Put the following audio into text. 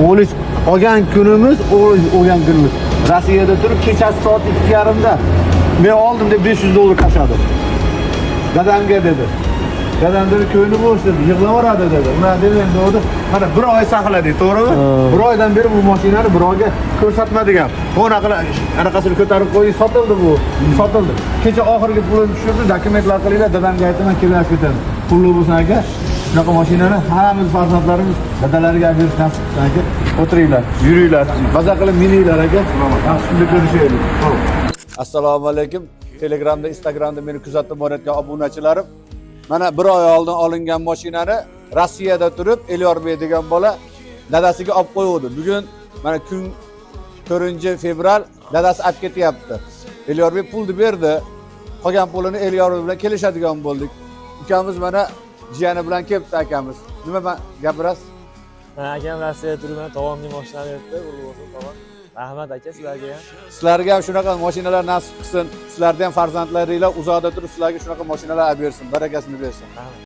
O'g'lingiz olgan kunimiz, o'g'lingiz olgan kunimiz. Rossiyada turib kechasi soat 2:30da men oldim deb $500 qashadi. Dadamga dedi. Dadam dedi ko'ngli bo'sh dedi, yig'lavoradi dedi. Mana dedi endi o'zi mana 1 oy saqladik, to'g'rimi? 1 oydan beri bu mashinani birovga ko'rsatmagan. Anaqasini ko'tarib qo'yib sotildi bu. Sotildi. Kecha oxirgi pulini tushirdi, dokumentlar qilinglar, dadamga aytaman kelib ketadi. Pulli bo'lsin aka. Shunaqa mashinani hammamiz farzandlarimiz dadalariga berish nasib qilsin aka. O'tiringlar, yuringlar, maza qilib mininglar aka. Yaxshi kunda ko'rishaylik. Assalomu alaykum. Telegramda, Instagramda meni kuzatib borayotgan obunachilarim. Mana 1 oy oldin olingan mashinani Rossiyada turib Elyorbek degan bola dadasiga olib qo'ydi. Bugun mana kun 4-fevral dadasi olib ketyapti. Elyorbek pulni berdi. Qolgan pulini Elyorbek bilan kelishadigan bo'ldik. Ukamiz mana jiyani bilan kelibdi akamiz. Nima gapirasiz? Akam Rossiyada turibman, tog'amning mashinani berdi, bo'lsin tog'am. Rahmat aka sizlarga ham. Sizlarga ham shunaqa mashinalar nasib qilsin. Sizlarga ham farzandlaringlar uzoqda turib sizlarga shunaqa mashinalar olib bersin, barakasini bersin.